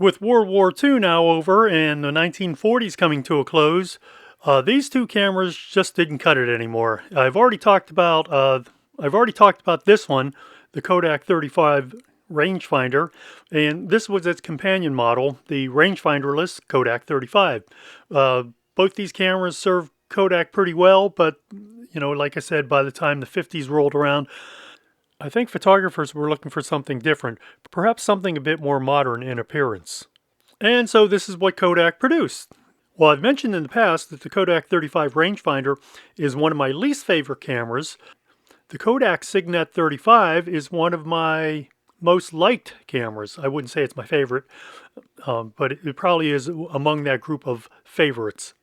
With World War II now over and the 1940s coming to a close, these two cameras just didn't cut it anymore. I've already talked about this one, the Kodak 35 rangefinder, and this was its companion model, the rangefinderless Kodak 35. Both these cameras serve Kodak pretty well, but like I said, by the time the 50s rolled around, I think photographers were looking for something different, perhaps something a bit more modern in appearance. And so this is what Kodak produced. Well, I've mentioned in the past that the Kodak 35 rangefinder is one of my least favorite cameras. The Kodak Signet 35 is one of my most liked cameras. I wouldn't say it's my favorite, but it probably is among that group of favorites.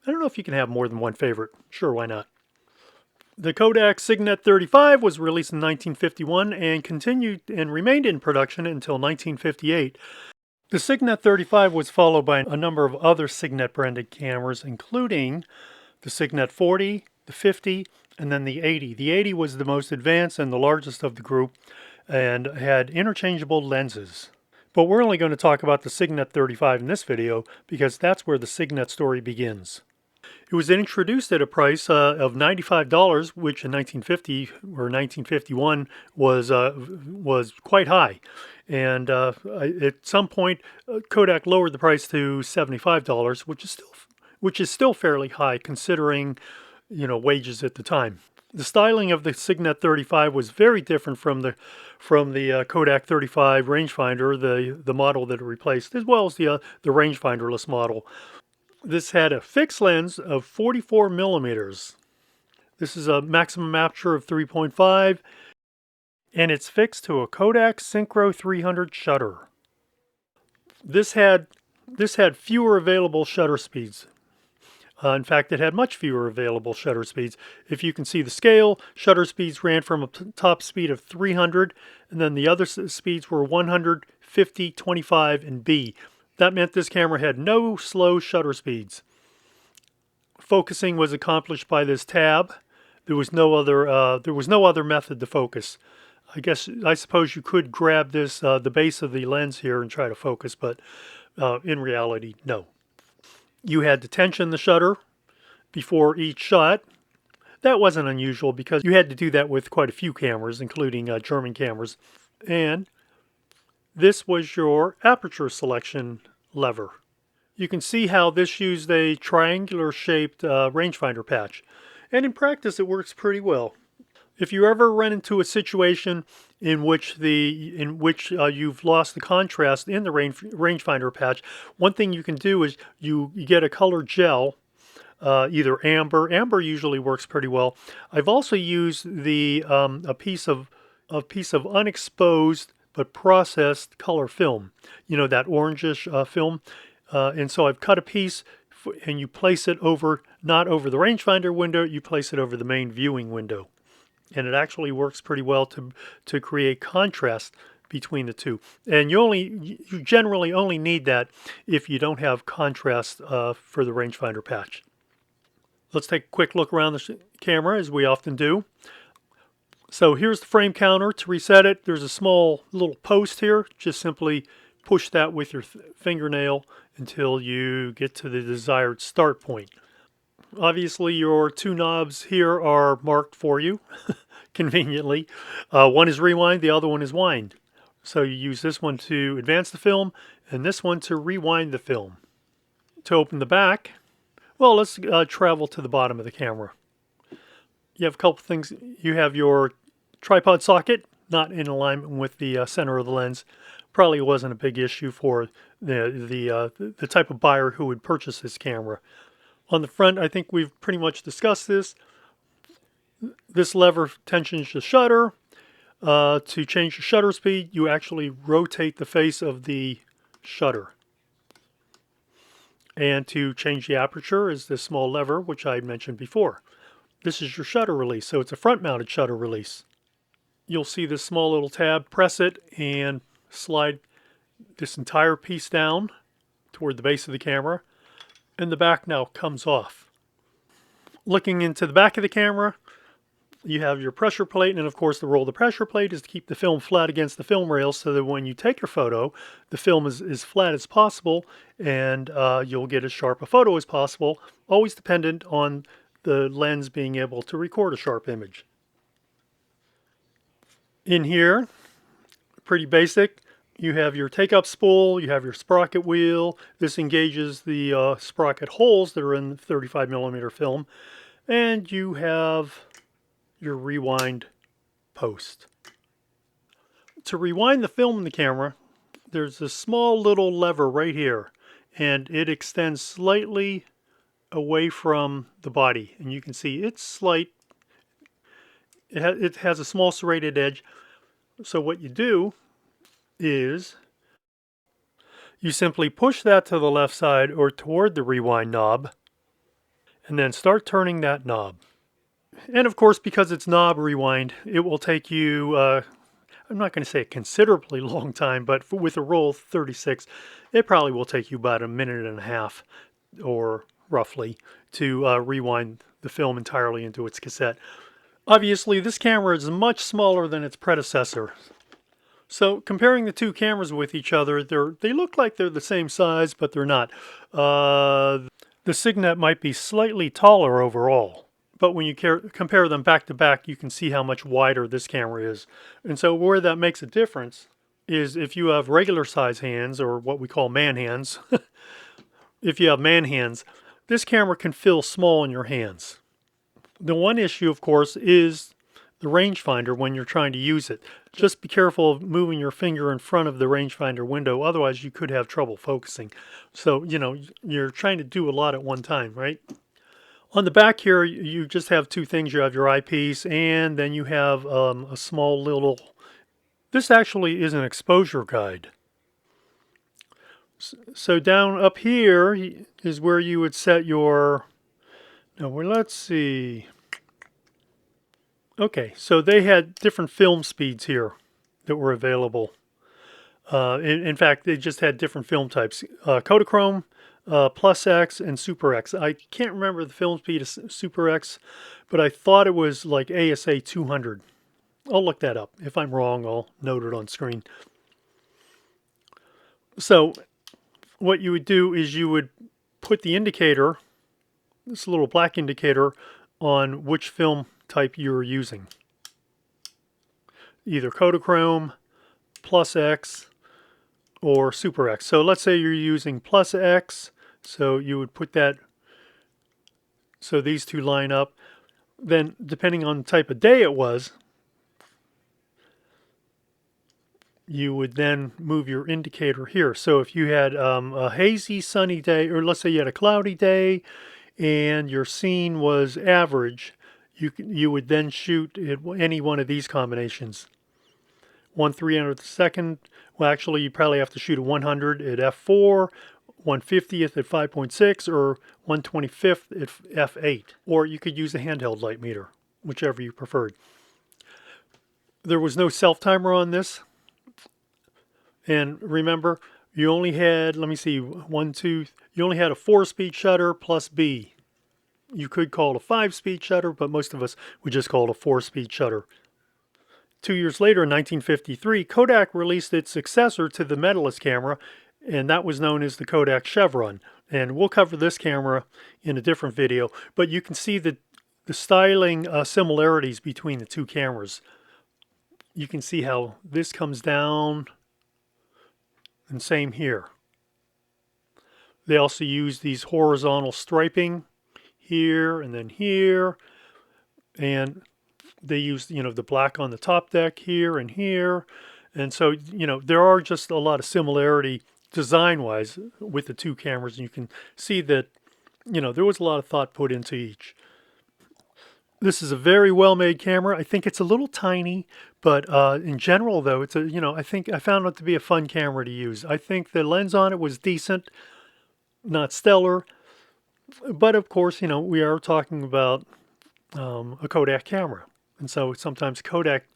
I don't know if you can have more than one favorite. Sure, why not? The Kodak Signet 35 was released in 1951 and continued and remained in production until 1958. The Signet 35 was followed by a number of other Signet branded cameras, including the Signet 40, the 50, and then the 80. The 80 was the most advanced and the largest of the group and had interchangeable lenses. But we're only going to talk about the Signet 35 in this video because that's where the Signet story begins. It was introduced at a price of $95, which in 1950 or 1951 was quite high. And at some point, Kodak lowered the price to $75, which is still fairly high considering wages at the time. The styling of the Signet 35 was very different from the Kodak 35 rangefinder, the model that it replaced, as well as the rangefinderless model. This had a fixed lens of 44 millimeters. This is a maximum aperture of 3.5, and it's fixed to a Kodak Synchro 300 shutter. This had fewer available shutter speeds. In fact, it had much fewer available shutter speeds. If you can see the scale, shutter speeds ran from a top speed of 300, and then the other speeds were 100, 50, 25, and B. That meant this camera had no slow shutter speeds. Focusing was accomplished by this tab. There was no other method to focus. I suppose you could grab this the base of the lens here and try to focus, but in reality, no. You had to tension the shutter before each shot. That wasn't unusual because you had to do that with quite a few cameras, including German cameras. And this was your aperture selection lever. You can see how this used a triangular shaped rangefinder patch. And in practice, it works pretty well. If you ever run into a situation in which you've lost the contrast in the rangefinder patch, one thing you can do is you get a colored gel, either amber. Amber usually works pretty well. I've also used a piece of unexposed but processed color film, that orangish film. And so I've cut a piece and you place it not over the rangefinder window, you place it over the main viewing window. And it actually works pretty well to create contrast between the two. And you generally only need that if you don't have contrast for the rangefinder patch. Let's take a quick look around the camera, as we often do. So here's the frame counter. To reset it, there's a small little post here. Just simply push that with your fingernail until you get to the desired start point. Obviously, your two knobs here are marked for you, conveniently. One is rewind, the other one is wind. So you use this one to advance the film, and this one to rewind the film. To open the back, well, let's travel to the bottom of the camera. You have a couple things. You have your tripod socket, not in alignment with the center of the lens. Probably wasn't a big issue for the type of buyer who would purchase this camera. On the front, I think we've pretty much discussed this. This lever tensions the shutter. To change the shutter speed, you actually rotate the face of the shutter. And to change the aperture is this small lever, which I mentioned before. This is your shutter release, so it's a front-mounted shutter release. You'll see this small little tab, press it, and slide this entire piece down toward the base of the camera. And the back now comes off. Looking into the back of the camera, you have your pressure plate, and of course the role of the pressure plate is to keep the film flat against the film rail so that when you take your photo, the film is as flat as possible, and you'll get as sharp a photo as possible, always dependent on the lens being able to record a sharp image. In here, pretty basic. You have your take-up spool, you have your sprocket wheel. This engages the sprocket holes that are in the 35mm film. And you have your rewind post. To rewind the film in the camera, there's a small little lever right here. And it extends slightly away from the body. And you can see it's slight. It has a small serrated edge. So what you do is you simply push that to the left side or toward the rewind knob and then start turning that knob. And of course, because it's knob rewind, it will take you, I'm not going to say a considerably long time, but with a roll 36, it probably will take you about a minute and a half or roughly to rewind the film entirely into its cassette. Obviously, this camera is much smaller than its predecessor. So comparing the two cameras with each other, they look like they're the same size, but they're not. The Signet might be slightly taller overall, but when you compare them back to back, you can see how much wider this camera is. And so where that makes a difference is if you have regular size hands, or what we call man hands. If you have man hands, this camera can feel small in your hands. The one issue, of course, is the rangefinder when you're trying to use it. Just be careful of moving your finger in front of the rangefinder window, otherwise you could have trouble focusing. So, you know, you're trying to do a lot at one time, right? On the back here, you just have two things. You have your eyepiece, and then you have a small little... This actually is an exposure guide. So down up here is where you would set your... Now, well, let's see... Okay, so they had different film speeds here that were available. In fact, they just had different film types. Kodachrome, Plus X, and Super X. I can't remember the film speed of Super X, but I thought it was like ASA 200. I'll look that up. If I'm wrong, I'll note it on screen. So what you would do is you would put the indicator, this little black indicator, on which film type you're using. Either Kodachrome, Plus X, or Super X. So let's say you're using Plus X, so you would put that so these two line up. Then depending on the type of day it was, you would then move your indicator here. So if you had a hazy sunny day, or let's say you had a cloudy day and your scene was average, you would then shoot at any one of these combinations. 1/300th second. Well, actually, you probably have to shoot a 100 at f4, 1/50th at 5.6, or 1/25th at f8. Or you could use a handheld light meter, whichever you preferred. There was no self-timer on this. And remember, you only had, let me see, you only had a 4-speed shutter plus B. You could call it a 5-speed shutter, but most of us would just call it a 4-speed shutter. 2 years later, in 1953, Kodak released its successor to the Medalist camera, and that was known as the Kodak Chevron. And we'll cover this camera in a different video, but you can see the styling similarities between the two cameras. You can see how this comes down, and same here. They also use these horizontal striping here and then here, and they use, you know, the black on the top deck here and here. And so, you know, there are just a lot of similarity design-wise with the two cameras, and you can see that, you know, there was a lot of thought put into each. This is a very well-made camera. I think it's a little tiny, but in general, though, it's a, you know, I found it to be a fun camera to use. I think the lens on it was decent, not stellar, but of course, you know, we are talking about a Kodak camera. And so sometimes Kodak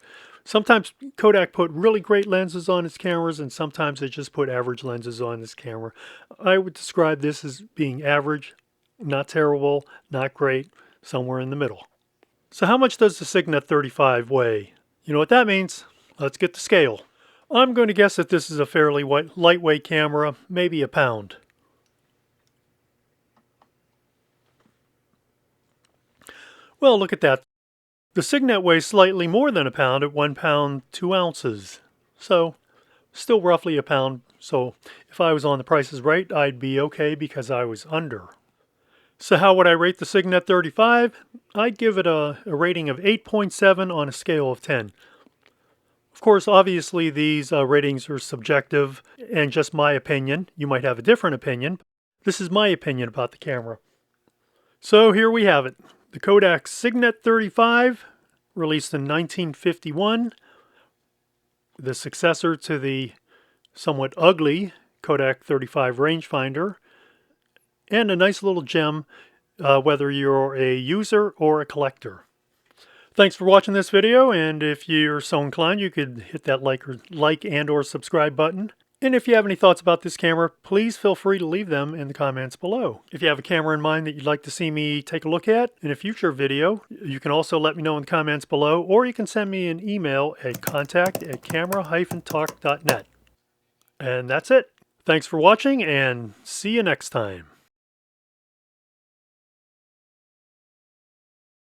put really great lenses on its cameras, and sometimes they just put average lenses on this camera. I would describe this as being average, not terrible, not great, somewhere in the middle. So how much does the Signet 35 weigh? You know what that means? Let's get the scale. I'm going to guess that this is a fairly lightweight camera, maybe a pound. Well, look at that. The Signet weighs slightly more than a pound at 1 pound 2 ounces. So, still roughly a pound. So, if I was on The Price is Right, I'd be okay because I was under. So how would I rate the Signet 35? I'd give it a rating of 8.7 on a scale of 10. Of course, obviously these ratings are subjective and just my opinion. You might have a different opinion. This is my opinion about the camera. So here we have it. The Kodak Signet 35, released in 1951. The successor to the somewhat ugly Kodak 35 rangefinder. And a nice little gem, whether you're a user or a collector. Thanks for watching this video, and if you're so inclined, you could hit that like and or subscribe button. And if you have any thoughts about this camera, please feel free to leave them in the comments below. If you have a camera in mind that you'd like to see me take a look at in a future video, you can also let me know in the comments below, or you can send me an email at contact@camera-talk.net. And that's it. Thanks for watching, and see you next time.